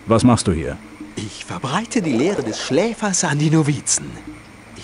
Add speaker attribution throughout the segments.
Speaker 1: Was machst du hier?
Speaker 2: Ich verbreite die Lehre des Schläfers an die Novizen.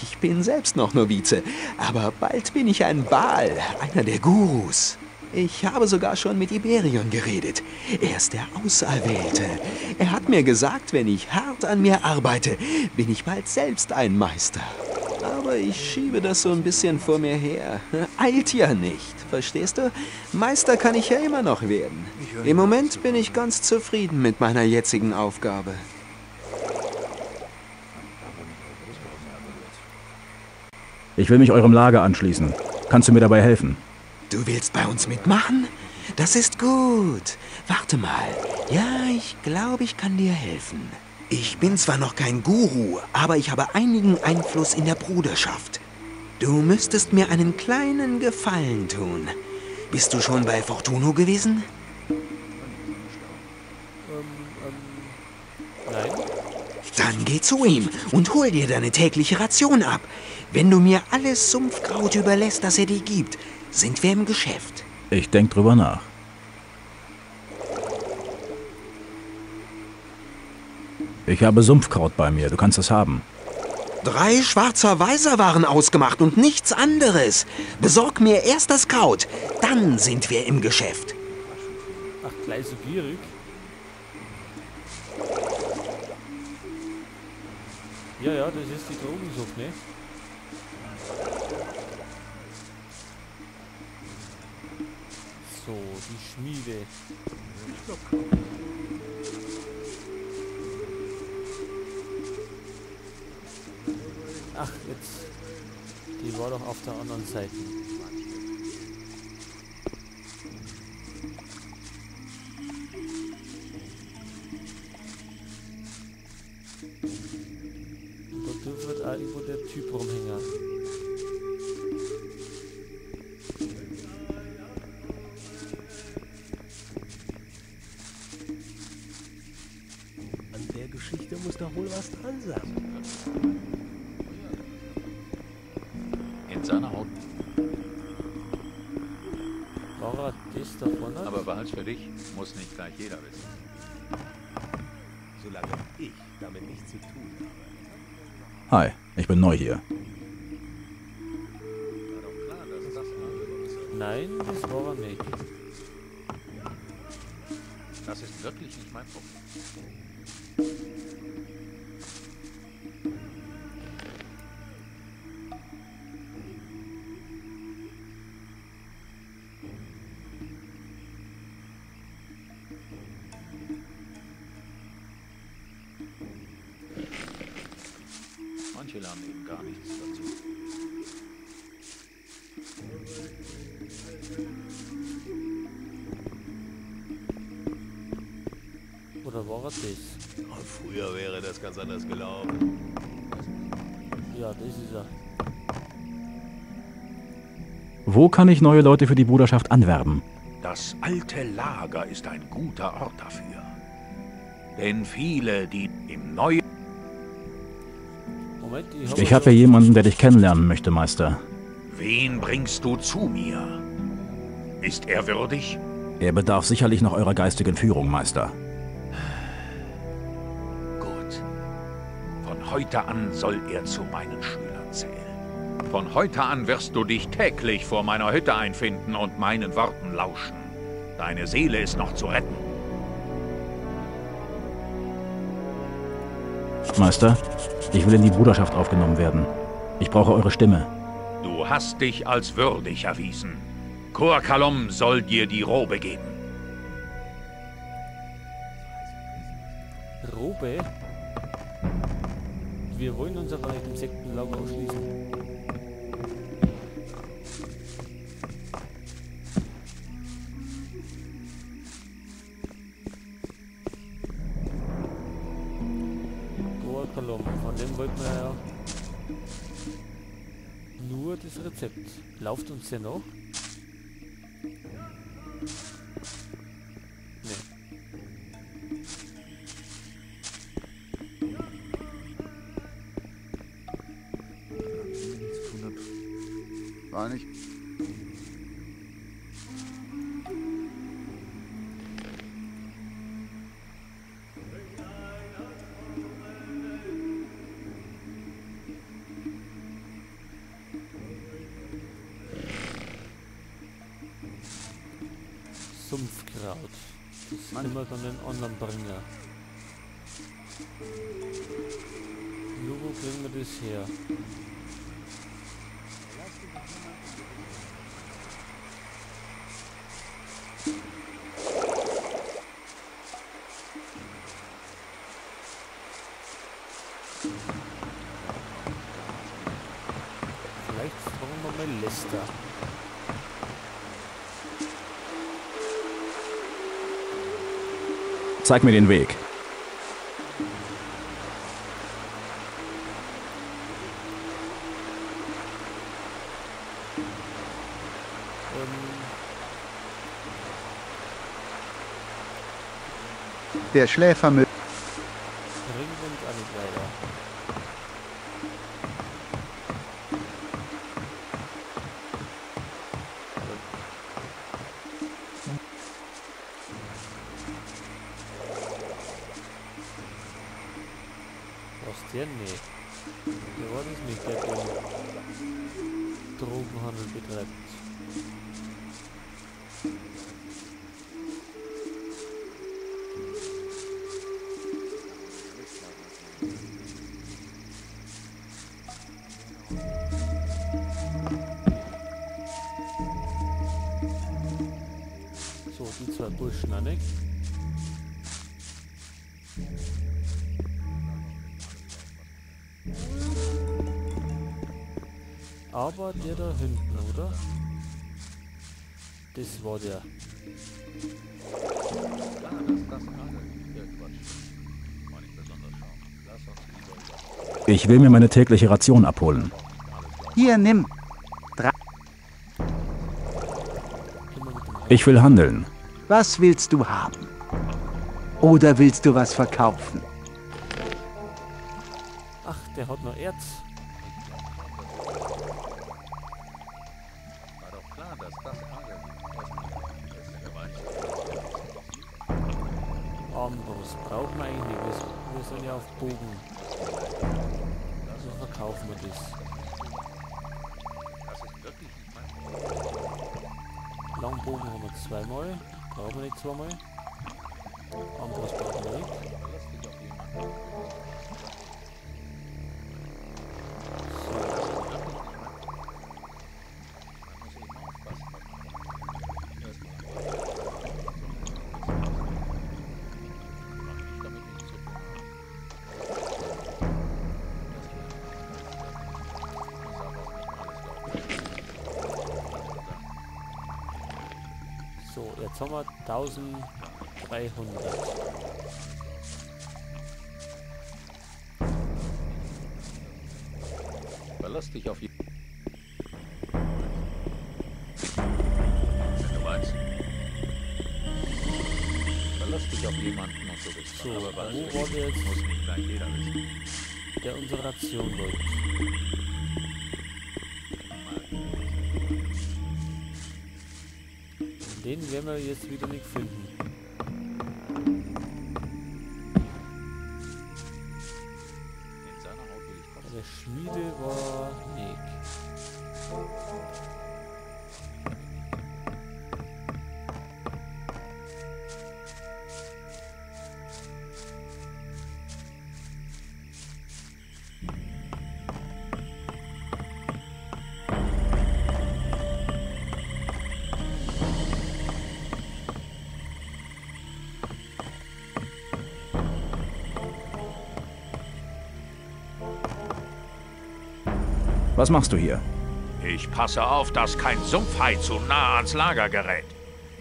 Speaker 2: Ich bin selbst noch Novize, aber bald bin ich ein Baal, einer der Gurus. Ich habe sogar schon mit Iberion geredet. Er ist der Auserwählte. Er hat mir gesagt, wenn ich hart an mir arbeite, bin ich bald selbst ein Meister. Aber ich schiebe das so ein bisschen vor mir her. Eilt ja nicht, verstehst du? Meister kann ich ja immer noch werden. Im Moment bin ich ganz zufrieden mit meiner jetzigen Aufgabe.
Speaker 1: Ich will mich eurem Lager anschließen. Kannst du mir dabei helfen?
Speaker 2: Du willst bei uns mitmachen? Das ist gut. Warte mal. Ja, ich glaube, ich kann dir helfen. Ich bin zwar noch kein Guru, aber ich habe einigen Einfluss in der Bruderschaft. Du müsstest mir einen kleinen Gefallen tun. Bist du schon bei Fortuno gewesen?
Speaker 3: Nein.
Speaker 2: Dann geh zu ihm und hol dir deine tägliche Ration ab. Wenn du mir alles Sumpfkraut überlässt, das er dir gibt, sind wir im Geschäft.
Speaker 1: Ich denk drüber nach. Ich habe Sumpfkraut bei mir, du kannst es haben.
Speaker 2: 3 schwarzer Weiser waren ausgemacht und nichts anderes. Besorg mir erst das Kraut, dann sind wir im Geschäft.
Speaker 3: Ach, gleich so gierig. Ja, ja, das ist die Drogensucht, ne? So, die Schmiede. Ach, jetzt. Die war doch auf der anderen Seite. Und da dürfte auch irgendwo der Typ rumhängen.
Speaker 4: An der Geschichte muss doch wohl was dran sein.
Speaker 5: In seiner Haut.
Speaker 3: War er das da vorne?
Speaker 5: Aber behalt's für dich, muss nicht gleich jeder wissen.
Speaker 4: Solange ich damit nichts zu tun habe.
Speaker 1: Hi, ich bin neu hier.
Speaker 3: Nein, das war er nicht.
Speaker 5: Das ist wirklich nicht mein Problem. Manche lernen eben gar nichts dazu.
Speaker 3: Oder war er das?
Speaker 4: Und früher wäre das ganz anders gelaufen.
Speaker 3: Ja, das ist er.
Speaker 1: Wo kann ich neue Leute für die Bruderschaft anwerben?
Speaker 6: Das alte Lager ist ein guter Ort dafür. Denn viele, die im neuen...
Speaker 3: Moment,
Speaker 1: Ich habe hier jemanden, der dich kennenlernen möchte, Meister.
Speaker 6: Wen bringst du zu mir? Ist er würdig?
Speaker 1: Er bedarf sicherlich noch eurer geistigen Führung, Meister.
Speaker 6: Gut. Von heute an soll er zu meinen Schülern zählen.
Speaker 5: Von heute an wirst du dich täglich vor meiner Hütte einfinden und meinen Worten lauschen.
Speaker 6: Deine Seele ist noch zu retten.
Speaker 1: Meister, ich will in die Bruderschaft aufgenommen werden. Ich brauche eure Stimme.
Speaker 6: Du hast dich als würdig erwiesen. Kor Kalom soll dir die Robe geben.
Speaker 3: Robe? Wir wollen uns aber nicht im Sektenlager ausschließen. Goakalom, von dem wollten wir ja nur das Rezept. Lauft uns der noch?
Speaker 5: War nicht.
Speaker 3: Schilfkraut. Das können wir dann den anderen bringen. Nur wo kriegen wir das her? Vielleicht fragen wir mal Lester.
Speaker 1: Zeig mir den Weg.
Speaker 7: Der Schläfer
Speaker 3: Bringt uns auch nicht weiter. Was der? Nee. Der war das nicht, der den Drogenhandel betreibt. So, die zwei Burschen auch nicht. Aber der da hinten, oder? Das war der.
Speaker 1: Ich will mir meine tägliche Ration abholen.
Speaker 7: Hier, nimm.
Speaker 1: Ich will handeln.
Speaker 7: Was willst du haben? Oder willst du was verkaufen?
Speaker 3: Ach, der hat noch Erz. Armbrust brauchen wir eigentlich nicht. Wir sind ja auf Bogen. Also verkaufen wir das. Langbogen haben wir zweimal. Brauchen wir nicht zweimal. Armbrust brauchen wir nicht. So, jetzt haben wir 1300.
Speaker 5: Verlass dich auf jeden Wenn du meinst. Verlass dich auf jemanden und du bist
Speaker 3: So,
Speaker 5: aber was
Speaker 3: wo war der jetzt?
Speaker 5: muss nicht gleich jeder wissen.
Speaker 3: Der unsere Ration wollte. Den werden wir jetzt wieder nicht finden.
Speaker 5: In seiner Haut will ich trotzdem.
Speaker 3: Der Schmiede war Nick.
Speaker 1: Was machst du hier?
Speaker 5: Ich passe auf, dass kein Sumpfhai zu nah ans Lager gerät.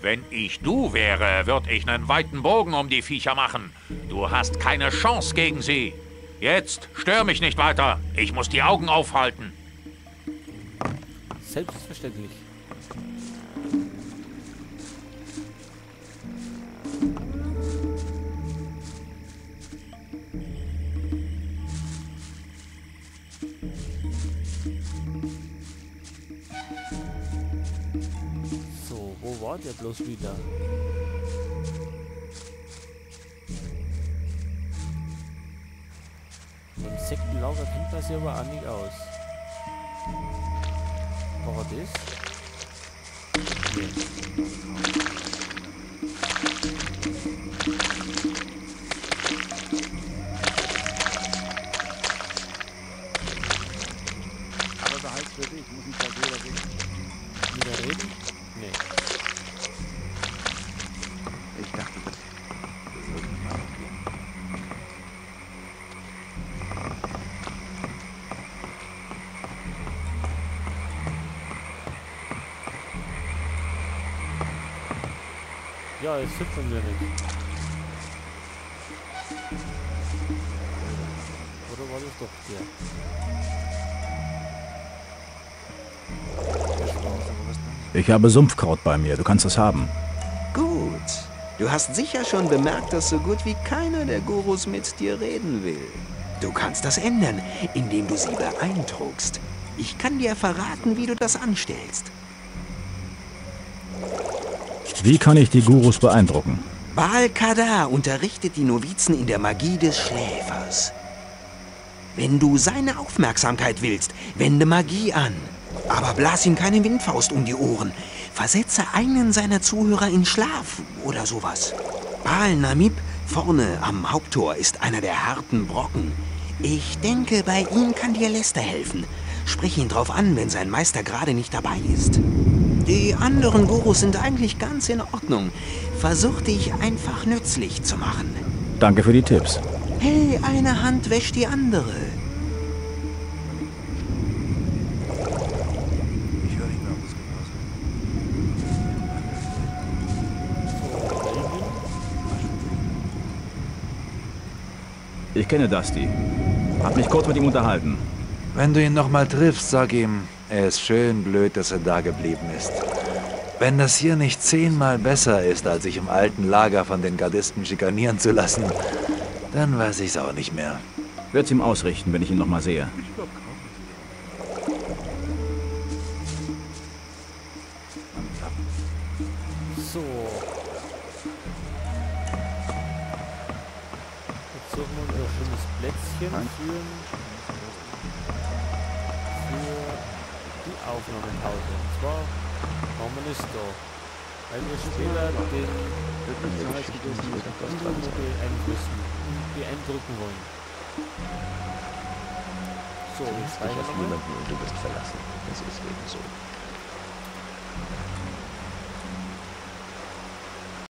Speaker 5: Wenn ich du wäre, würde ich einen weiten Bogen um die Viecher machen. Du hast keine Chance gegen sie. Jetzt stör mich nicht weiter. Ich muss die Augen aufhalten.
Speaker 3: Selbstverständlich. So, wo war der bloß wieder? Im Sektenlager kennt man sich aber auch nicht aus. War das? Nee. Ja, es sieht man mir nicht. Oder war das doch der?
Speaker 1: Ich habe Sumpfkraut bei mir, du kannst es haben.
Speaker 2: Gut. Du hast sicher schon bemerkt, dass so gut wie keiner der Gurus mit dir reden will. Du kannst das ändern, indem du sie beeindruckst. Ich kann dir verraten, wie du das anstellst.
Speaker 1: Wie kann ich die Gurus beeindrucken?
Speaker 2: Baal Kadar unterrichtet die Novizen in der Magie des Schläfers. Wenn du seine Aufmerksamkeit willst, wende Magie an. Aber blas ihm keine Windfaust um die Ohren. Versetze einen seiner Zuhörer in Schlaf oder sowas. Baal Namib vorne am Haupttor ist einer der harten Brocken. Ich denke, bei ihm kann dir Lester helfen. Sprich ihn drauf an, wenn sein Meister gerade nicht dabei ist. Die anderen Gurus sind eigentlich ganz in Ordnung. Versuch dich einfach nützlich zu machen.
Speaker 1: Danke für die Tipps.
Speaker 2: Hey, eine Hand wäscht die andere.
Speaker 4: Ich höre nicht mehr, was
Speaker 1: Ich kenne Dusty. Hab mich kurz mit ihm unterhalten.
Speaker 8: Wenn du ihn nochmal triffst, sag ihm, er ist schön blöd, dass er da geblieben ist. Wenn das hier nicht 10-mal besser ist, als sich im alten Lager von den Gardisten schikanieren zu lassen, dann weiß ich's auch nicht mehr.
Speaker 1: Werd's ihm ausrichten, wenn ich ihn noch mal sehe.
Speaker 3: So. Jetzt suchen wir uns ein schönes Plätzchen für die Aufnahmepause. Und zwar haben wir es da. Weil wir später den Modell beeindrucken wollen. So, jetzt weiter nochmal.
Speaker 9: Du wirst verlassen. Das ist eben so.